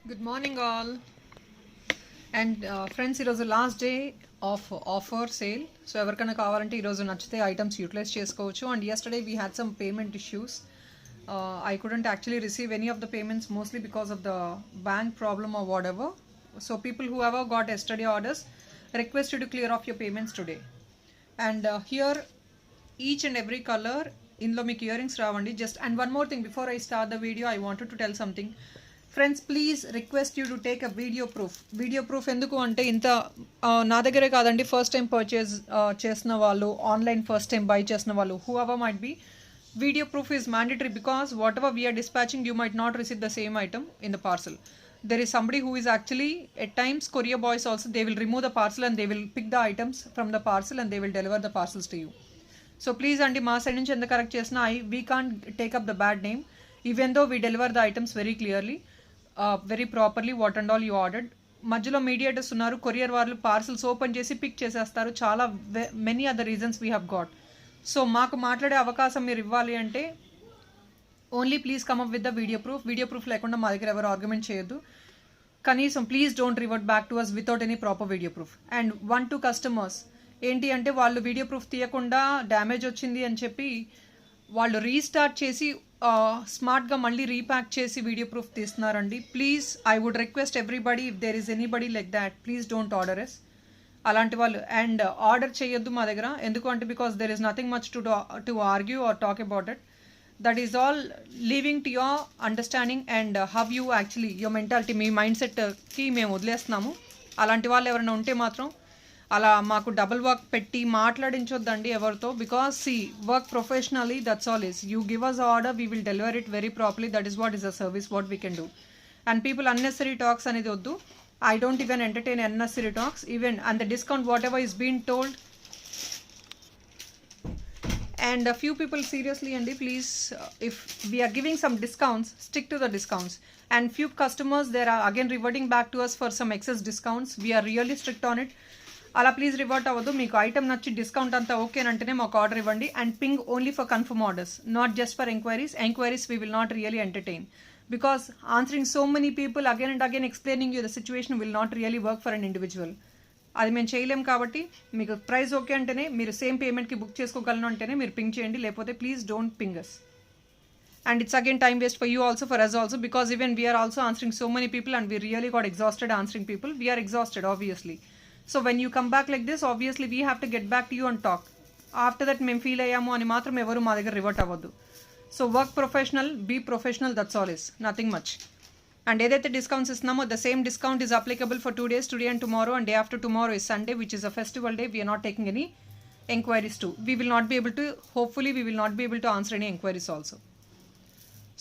Good morning, all. And friends, ఈరోజు last day of offer sale. So ఎవరికైనా కావాలంటే ఈరోజు నచ్చితే ఐటమ్స్ యూటిలైజ్ చేసుకోవచ్చు. And yesterday we had some payment issues. I couldn't actually receive any of the payments, mostly because of the bank problem or whatever. So people whoever got yesterday orders, request you to clear off your payments today. And here each and every color ఇందులో మీకు ear rings రావండి. Just and one more thing before I start the video I wanted to tell something. Friends, please request you to take a video proof ఎందుకు అంటే ఇంత నా దగ్గరే కాదండి, first time purchase చేసిన వాళ్ళు, ఆన్లైన్ ఫస్ట్ టైం బై చేసిన వాళ్ళు, who ever might be, video proof is mandatory because whatever we are dispatching you might not receive the same item in the parcel. There is somebody who is actually, at times courier boys also, they will remove the parcel and they will pick the items from the parcel and they will deliver the parcels to you. So please andi మా side నుంచి ఎంత correct చేసినా we can't take up the bad name even though we deliver the items very clearly, very properly, what and all you ordered. మధ్యలో mediators ఉన్నారు, courier వాళ్ళు parcels open చేసి pick చేసేస్తారు. చాలా many other reasons we have got. So మాకు మాట్లాడే అవకాశం మీరు ఇవ్వాలి అంటే only please come up with the video proof లేకుండా మా దగ్గర ఎవరు ఆర్గ్యుమెంట్ చేయొద్దు. కనీసం please don't revert back to us without any proper video proof. And 1-2 customers ఏంటి అంటే వాళ్ళు వీడియో ప్రూఫ్ తీయకుండా డ్యామేజ్ వచ్చింది అని చెప్పి వాళ్ళు రీస్టార్ట్ చేసి స్మార్ట్గా మళ్ళీ రీప్యాక్ చేసి వీడియో ప్రూఫ్ తీస్తున్నారండి. Please I would request everybody, if there is anybody like that, please don't order us. అలాంటి వాళ్ళు అండ్ ఆర్డర్ చేయొద్దు మా దగ్గర. ఎందుకు అంటే because there is nothing much to argue or talk about it. That is all leaving to your understanding and have you actually your mentality, మీ mind సెట్కి మేము వదిలేస్తున్నాము. అలాంటి వాళ్ళు ఎవరైనా ఉంటే మాత్రం అలా మాకు డబుల్ వర్క్ పెట్టి మాట్లాడించొద్దండి ఎవరితో. Because she work professionally, that's all is. You give us order, we will deliver it very properly. That is what is a service what we can do. And people unnecessary talks అనేది వద్దు. I don't even entertain unnecessary talks, even and the discount whatever is being told. And a few people seriously, and please, if we are giving some discounts, stick to the discounts. And few customers, they are again reverting back to us for some excess discounts. We are really strict on it. అలా please revert అవ్వదు. మీకు item నచ్చి discount అంతా okay అంటేనే మాకు order ఇవ్వండి. And ping only for confirm orders, not just for enquiries we will not really entertain. Because answering so many people again and again explaining you the situation will not really work for an individual. అది మేము చేయలేం. కాబట్టి మీకు price okay అంటేనే, మీరు same పేమెంట్కి book చేసుకోగలను అంటేనే మీరు పింగ్ చేయండి, లేకపోతే please don't ping us. And it's again time waste for you also, for us also, because even we're also answering so many people and we really got exhausted answering people. We're exhausted obviously. So when you come back like this, obviously we have to get back to you and talk. After that మేము feel అయ్యాము అని మాత్రం ఎవరు మా దగ్గర revert అవ్వద్దు. So work professional, be professional, that's all is, nothing much. And ఏదైతే discounts ఇస్తున్నామో the same discount is applicable for 2 days, today and tomorrow, and day after tomorrow is Sunday, which is a festival day. We're not taking any enquiries too. We will not be able to, hopefully we will not be able to answer any enquiries also.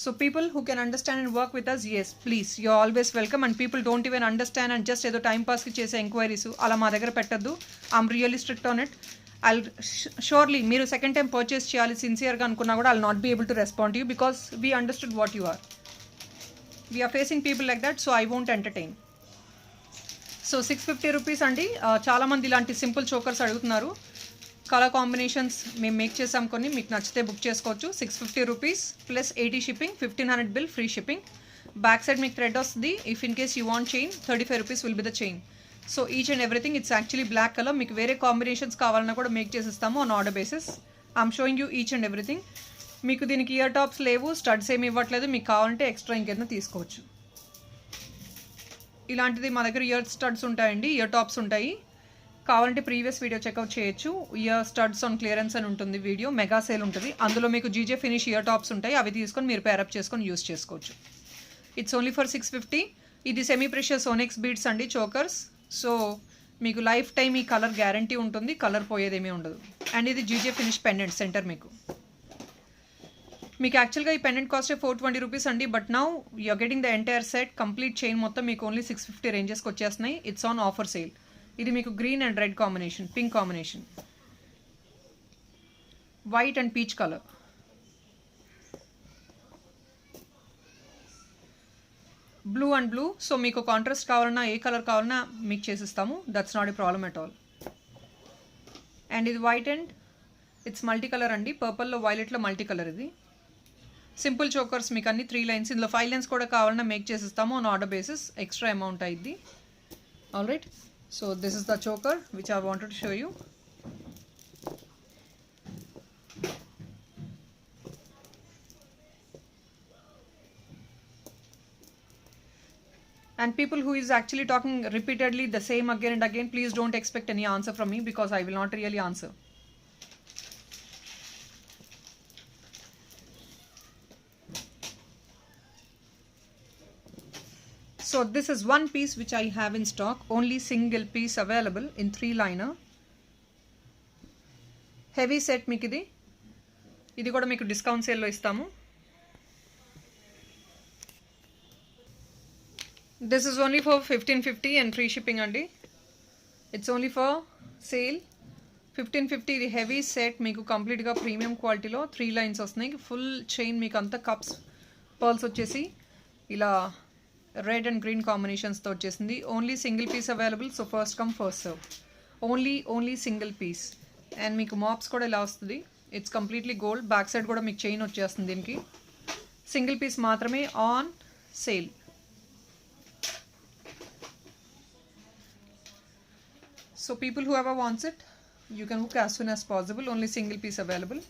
So people who can understand and work with us, yes please, you always welcome. And people don't even understand and just ఏదో time పాస్కి చేసే enquiries అలా మా దగ్గర పెట్టద్దు. I'm really strict on it. I'll surely, మీరు second time purchase చేయాలి సిన్సియర్గా అనుకున్నా కూడా I'll not be able to respond to you because we understood what you are. We are facing people like that, so I won't entertain. So 650 rupees అండి. చాలామంది ఇలాంటి simple chokers అడుగుతున్నారు. Colour combinations మేము make చేసాం కొన్ని, మీకు నచ్చితే book చేసుకోవచ్చు. 650 rupees plus 80 shipping, 1500 bill, free shipping. Back side మీకు థ్రెడ్ వస్తుంది. If in case you want chain, 35 rupees will be the chain. So each and everything it's actually black colour. మీకు వేరే కాంబినేషన్స్ కావాలన్నా కూడా మేక్ చేసిస్తాము on order basis. I'm showing you each and everything. మీకు దీనికి ear tops లేవు, studs ఏమి ఇవ్వట్లేదు. మీకు కావాలంటే ఎక్స్ట్రా ఇంకేదైనా తీసుకోవచ్చు. ఇలాంటిది మా దగ్గర ఇయర్ స్టడ్స్ ఉంటాయండి, ఇయర్ టాప్స్ ఉంటాయి. కావాలంటే ప్రీవియస్ వీడియో చెక్అవుట్ చేయొచ్చు. ఇయర్ స్టడ్స్ ఆన్ క్లియరెన్స్ అని ఉంటుంది వీడియో, మెగా సేల్ ఉంటుంది. అందులో మీకు జీజే ఫినిష్ ఇయర్ టాప్స్ ఉంటాయి. అవి తీసుకొని మీరు పేరప్ చేసుకొని యూస్ చేసుకోవచ్చు. It's only for 650. ఇది సెమీ ప్రెషియస్ ఓనెక్స్ బీడ్స్ అండి, చోకర్స్. సో మీకు లైఫ్ టైం ఈ కలర్ గ్యారంటీ ఉంటుంది, కలర్ పోయేదేమీ ఉండదు. అండ్ ఇది జీజే ఫినిష్ పెండెంట్ సెంటర్. మీకు యాక్చువల్గా ఈ పెండెంట్ కాస్ట్ 420 రూపీస్ అండి. But now you're getting the entire set, complete chain మొత్తం మీకు ఓన్లీ 650 రేంజెస్కి వచ్చేస్తున్నాయి. It's on offer sale. ఇది మీకు green and red combination, pink combination, white and peach colour. Blue and blue. So మీకు contrast కావాలన్నా, ఏ కలర్ కావాలన్నా మీకు చేసిస్తాము. That's not a problem at all. And ఇది white and it's multi colour అండి, పర్పుల్లో వైలెట్లో మల్టీ కలర్. ఇది సింపుల్ చోకర్స్ మీకు అన్ని 3 లైన్స్, ఇందులో 5 లైన్స్ కూడా కావాలన్నా మేక్ చేసిస్తాము on order basis, extra amount అయింది. All right, so this is the choker which I wanted to show you. And people who is actually talking repeatedly the same again and again, please don't expect any answer from me because I will not really answer. So this is one piece which I have in stock, only single piece available in 3 liner. Heavy set మీకు ఇది కూడా మీకు discount sale లో ఇస్తాము. This is only for 1550 and free shipping andi. It's only for sale. 1550 ఇది heavy set మీకు complete గా premium క్వాలిటీలో 3 లైన్స్ వస్తున్నాయి. ఫుల్ చైన్ మీకు అంతా కప్స్ పర్ల్స్ వచ్చేసి ఇలా రెడ్ అండ్ గ్రీన్ కాంబినేషన్స్ తో వచ్చేసింది. Only single piece available, so first come first serve. Only single piece. And మీకు మాప్స్ కూడా ఇలా వస్తుంది. It's completely gold. Back side కూడా మీకు చైన్ వచ్చేస్తుంది దీనికి. సింగిల్ పీస్ మాత్రమే on sale. So people whoever wants it, you can book as soon as possible. Only single piece available.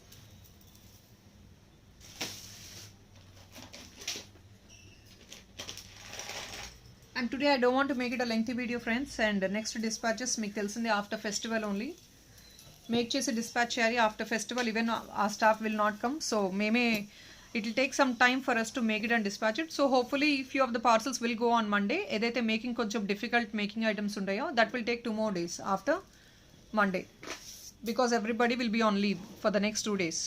And today I don't want to make it a lengthy video, friends. And next dispatches meeku telusindi after festival only. Make chesi dispatch cheyali after festival. Even our staff will not come. So it will take some time for us to make it and dispatch it. So hopefully few of the parcels will go on Monday. Edaithe making koncham difficult making items undayo, that will take 2 more days after Monday because everybody will be on leave for the next 2 days.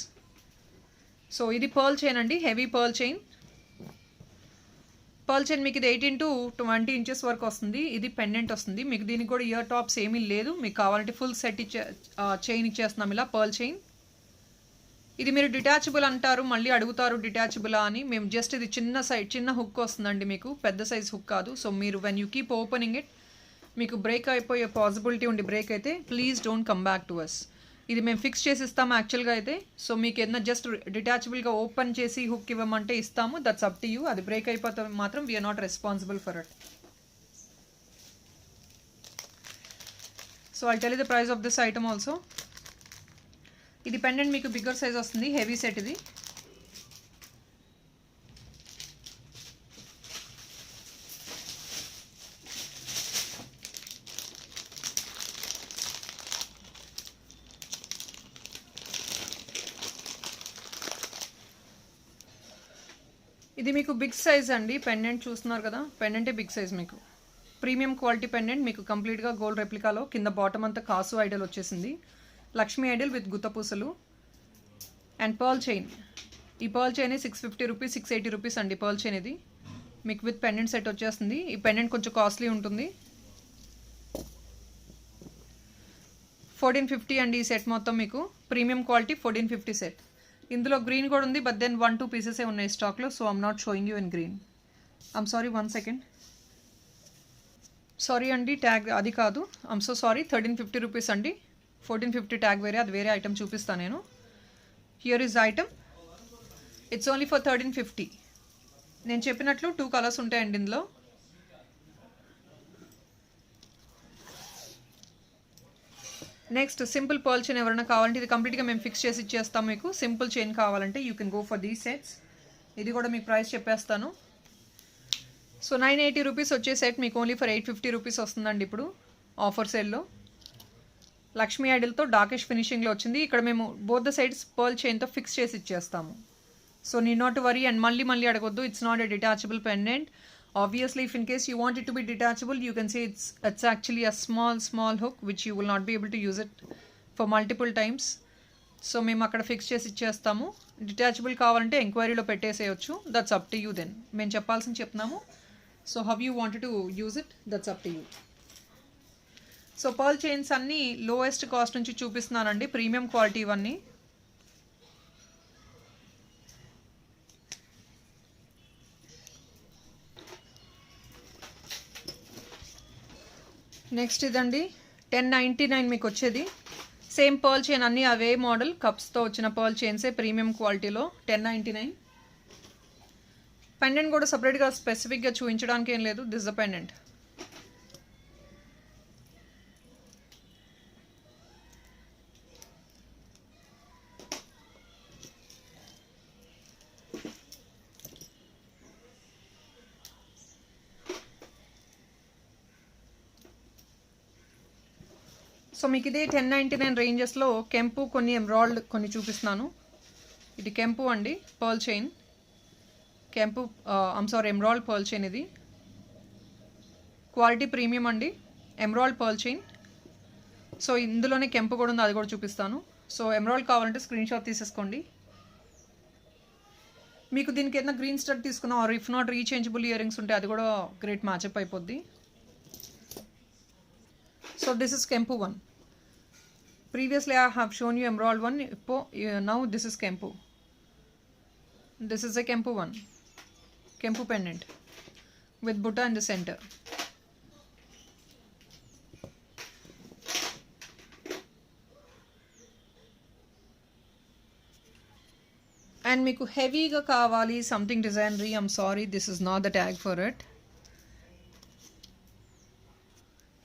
So idi pearl chain andi, heavy pearl chain. Pearl chain మీకు ఇది 18 to 20 inches వరకు వస్తుంది. ఇది pendant వస్తుంది మీకు. దీనికి కూడా ear tops ఏమీ లేదు. మీకు కావాలంటే ఫుల్ సెట్ చైన్ ఇచ్చేస్తున్నాం ఇలా పర్ల్ చైన్. ఇది మీరు డిటాచబుల్ అంటారు, మళ్ళీ అడుగుతారు డిటాచబులా అని. మేము జస్ట్ ఇది చిన్న హుక్ వస్తుందండి మీకు, పెద్ద సైజ్ హుక్ కాదు. సో మీరు when you keep opening it మీకు బ్రేక్ అయిపోయే పాసిబిలిటీ ఉండి బ్రేక్ అయితే please don't come back to us. ఇది మేము ఫిక్స్ చేసి ఇస్తాము యాక్చువల్గా అయితే. సో మీకు ఏదైనా జస్ట్ డిటాచబుల్గా ఓపెన్ చేసి హుక్ ఇవ్వమంటే ఇస్తాము, దట్స్ అప్ టు యూ. అది బ్రేక్ అయిపోతే మాత్రం we're not responsible for it. So I tell you the price of this item also. ఇది పెండెంట్ మీకు బిగ్గర్ సైజ్ వస్తుంది, హెవీ సెట్ ఇది. ఇది మీకు బిగ్ సైజ్ అండి పెండెంట్, చూస్తున్నారు కదా పెండెంటే బిగ్ సైజ్ మీకు. ప్రీమియం క్వాలిటీ పెండెంట్ మీకు కంప్లీట్గా గోల్డ్ రెప్లికాలో. కింద బాటమ్ అంతా కాసు ఐడల్ వచ్చేసింది, లక్ష్మీ ఐడల్ విత్ గుత్తపూసలు. అండ్ పర్ల్ చైన్, ఈ పర్ల్ చైన్ 650 రూపీస్ 680 రూపీస్ అండి పర్ల్ చైన్. ఇది మీకు విత్ పెండెంట్ సెట్ వచ్చేస్తుంది. ఈ పెండెంట్ కొంచెం కాస్ట్లీ ఉంటుంది. 1450 అండి ఈ సెట్ మొత్తం మీకు. Premium quality 1450 set. ఇందులో గ్రీన్ కూడా ఉంది, బట్ దెన్ 1-2 పీసెసే ఉన్నాయి స్టాక్లో. So I'm not showing you in green. I'm sorry, 1 second. Sorry అండి, ట్యాగ్ అది కాదు. I'm so sorry. 1350 రూపీస్ అండి. 1450 ట్యాగ్ వేరే, అది వేరే ఐటమ్ చూపిస్తాను నేను. Here is item. It's only for 1350. నేను చెప్పినట్లు 2 కలర్స్ ఉంటాయండి ఇందులో. నెక్స్ట్ సింపుల్ పర్ల్ చైన్ ఎవరైనా కావాలంటే ఇది కంప్లీట్గా మేము ఫిక్స్ చేసి ఇచ్చేస్తాం మీకు. సింపుల్ చైన్ కావాలంటే you can go for these sets. ఇది కూడా మీకు ప్రైస్ చెప్పేస్తాను. సో 980 రూపీస్ వచ్చే సెట్ మీకు ఓన్లీ ఫర్ 850 రూపీస్ వస్తుందండి ఇప్పుడు ఆఫర్ సేల్లో. లక్ష్మీ ఐడల్తో డార్కిష్ ఫినిషింగ్లో వచ్చింది. ఇక్కడ మేము బోత్ ద సైడ్స్ పర్ల్ చైన్తో ఫిక్స్ చేసి ఇచ్చేస్తాము. So need not worry. And మళ్ళీ అడగొద్దు, it's not a detachable pendant. Obviously, if in case you want it to be detachable, you can say it's actually a small hook which you will not be able to use it for multiple times. So మేము అక్కడ fix చేసి ఇచ్చేస్తాము. Detachable కావాలంటే ఎంక్వైరీలో పెట్టేసేయచ్చు, that's up to you. Then మేము చెప్పాల్సింది చెప్తున్నాము. So how you wanted to use it, that's up to you. So pearl chains అన్నీ లోయెస్ట్ కాస్ట్ నుంచి చూపిస్తున్నానండి, ప్రీమియం క్వాలిటీ ఇవన్నీ. నెక్స్ట్ ఇదండి 1099 మీకు వచ్చేది. సేమ్ పర్ల్ చైన్ అన్నీ అవే మోడల్ కప్స్తో వచ్చిన పర్ల్ చైన్సే ప్రీమియం క్వాలిటీలో 1099. పెండెంట్ కూడా సపరేట్గా స్పెసిఫిక్గా చూపించడానికి ఏం లేదు. This the pendant. సో మీకు ఇదే 1099 రేంజెస్లో కెంపు కొన్ని ఎంబ్రాయిడ్ కొన్ని చూపిస్తున్నాను. ఇది కెంపు అండి, పర్ల్ చైన్ కెంపు, ఎంబ్రాయిడ్ పర్ల్ చైన్. ఇది క్వాలిటీ ప్రీమియం అండి, ఎంబ్రాయిడ్ పర్ల్ చైన్. సో ఇందులోనే కెంపు కూడా ఉంది, అది కూడా చూపిస్తాను. సో ఎంబ్రాయిడ్ కావాలంటే స్క్రీన్ షాట్ తీసేసుకోండి. మీకు దీనికి ఏదైనా గ్రీన్ స్టడ్ తీసుకున్నా or if not rechangeable ear rings ఉంటే అది కూడా గ్రేట్ మ్యాచప్ అయిపోద్ది. సో దిస్ ఇస్ కెంపు 1. Previously I have shown you emerald 1. Now this is Kempu. This is a Kempu 1. Kempu pendant with Buddha in the center. And meeku heavy ga kavali something designery. I'm sorry, this is not the tag for it.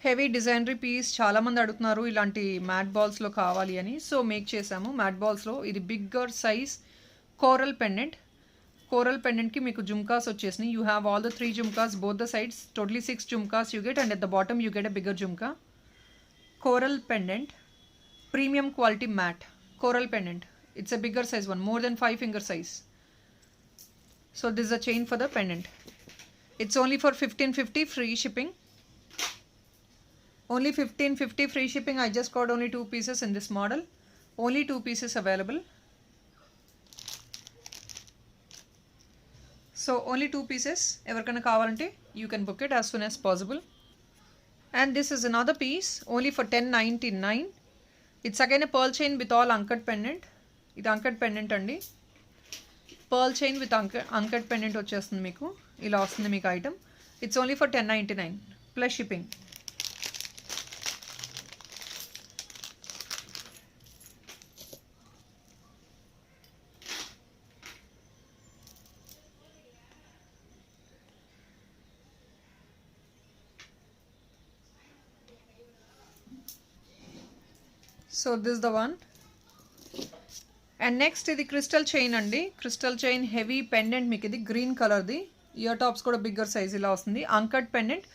Heavy designery piece చాలామంది అడుగుతున్నారు ఇలాంటి mat బాల్స్లో కావాలి అని. So make చేసాము mat బాల్స్లో. ఇది bigger size coral pendant. Coral పెండెంట్కి మీకు జుమ్కాస్ వచ్చేసినాయి. You have all the 3 jhumkas both the sides. Totally 6 jhumkas you get, and at the bottom you get a bigger jhumka. Coral pendant, premium quality mat coral pendant. It's a bigger size one, more than 5 finger size. So this is a chain for the pendant. It's only for 1550 free shipping. Only 1550 free shipping. I just got only 2 pieces in this model. Only 2 pieces available. So only 2 pieces. Everkana kavalante you can book it as soon as possible. And this is another piece only for 1099. It's again a pearl chain with all uncut pendant. ఇది uncut pendant అండి. Pearl chain with uncut pendant వచ్చేస్తుంది మీకు. ఇలా వస్తుంది మీకు item. It's only for 1099 plus shipping. So this the one. And next ఇది crystal chain అండి. Crystal chain heavy pendant మీకు. ఇది గ్రీన్ కలర్ది. ఇయర్ టాప్స్ కూడా బిగ్గర్ సైజ్ ఇలా వస్తుంది. Uncut pendant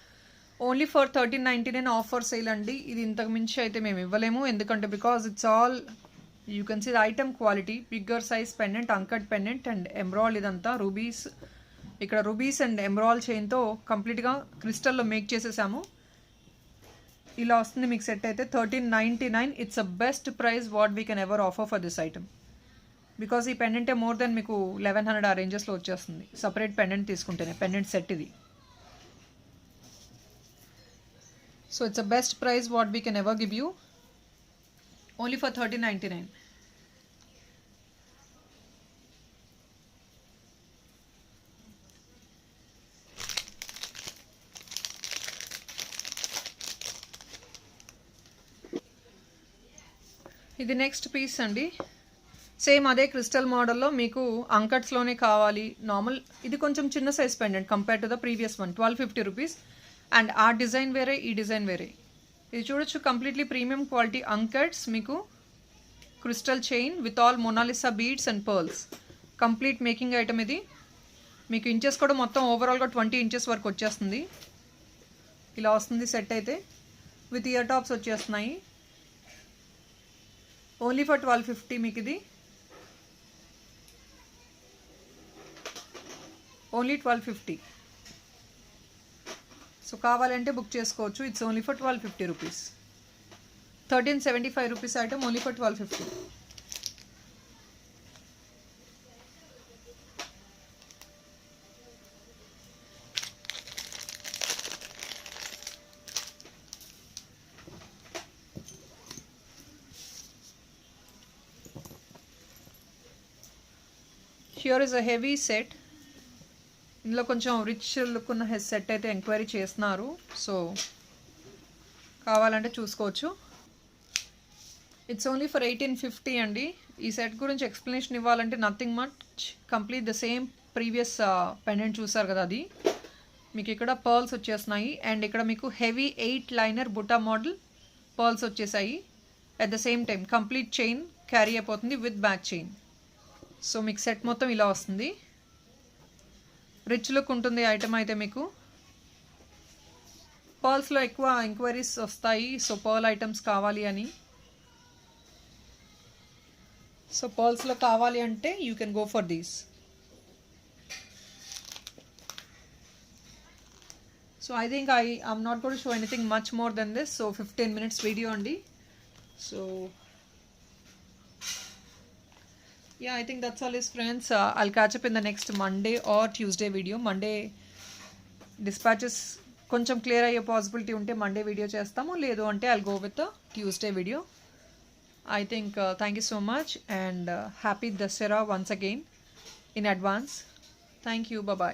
only for 1399 offer sale అండి. ఇది ఇంతకు మించి అయితే మేము ఇవ్వలేము, ఎందుకంటే because it's all you can see the item quality. Bigger size pendant, uncut pendant and ఎంబ్రాయిడ్. ఇదంతా రూబీస్, ఇక్కడ రూబీస్ అండ్ ఎంబ్రాయిడ్ చైన్తో కంప్లీట్గా క్రిస్టల్లో మేక్ చేసేసాము. ఇలా వస్తుంది మీకు సెట్ అయితే 1399. It's a best price what we can ever offer for this item, because ఈ పెండెంటే మోర్ దెన్ మీకు 1100 ఆ రేంజెస్లో వచ్చేస్తుంది సపరేట్ పెండెంట్ తీసుకుంటేనే. పెండెంట్ సెట్ ఇది. So it's a best price what we can ever give you, only for 1399. ఇది next piece అండి. Same అదే crystal మోడల్లో మీకు అంకట్స్లోనే కావాలి నార్మల్. ఇది కొంచెం చిన్న size pendant compare to the previous one, 1250 rupees. And ఆ డిజైన్ వేరే, ఈ డిజైన్ వేరే. ఇది చూడొచ్చు, కంప్లీట్లీ ప్రీమియం క్వాలిటీ అంకట్స్ మీకు. Crystal chain with all Mona Lisa beads and pearls. Complete making item ఇది. మీకు ఇంచెస్ కూడా మొత్తం ఓవరాల్గా 20 inches వరకు వచ్చేస్తుంది. ఇలా వస్తుంది సెట్ అయితే. విత్ ఇయర్ టాప్స్ వచ్చేస్తున్నాయి. ఓన్లీ ఫర్ 1250 మీకు ఇది. ఓన్లీ 1250. సో కావాలంటే బుక్ చేసుకోవచ్చు. It's only for 1250 rupees. 1375 rupees item, only for 1250. Here is a heavy set. ఇందులో కొంచెం రిచ్ లుక్ ఉన్న సెట్ అయితే ఎంక్వైరీ చేస్తున్నారు. సో కావాలంటే చూసుకోవచ్చు. ఇట్స్ ఓన్లీ ఫర్ 1850 అండి. ఈ సెట్ గురించి ఎక్స్ప్లెనేషన్ ఇవ్వాలంటే nothing much. Complete the same previous pendant చూసారు కదా, అది మీకు ఇక్కడ పర్ల్స్ వచ్చేస్తున్నాయి. అండ్ ఇక్కడ మీకు హెవీ 8 లైనర్ బుటా మోడల్ పర్ల్స్ వచ్చేసాయి. At the same time complete chain carry అయిపోతుంది విత్ బ్యాక్ చైన్. సో మీకు సెట్ మొత్తం ఇలా వస్తుంది. రిచ్ లుక్ ఉంటుంది ఐటమ్ అయితే. మీకు పర్ల్స్లో ఎక్కువ ఎంక్వైరీస్ వస్తాయి, సో పర్ల్ ఐటమ్స్ కావాలి అని. సో పర్ల్స్లో కావాలి అంటే you can go for these. So I think I'm not going to show anything much more then this. So 15 minutes video అండి. So yeah, I think that's all is friends. I'll catch up in the next Monday or Tuesday video. Monday dispatches కొంచెం clear అయ్యే possibility ఉంటే Monday video చేస్తాము, లేదు అంటే I'll go with the Tuesday video. I think thank you so much and happy Dasara once again in advance. Thank you. Bye bye.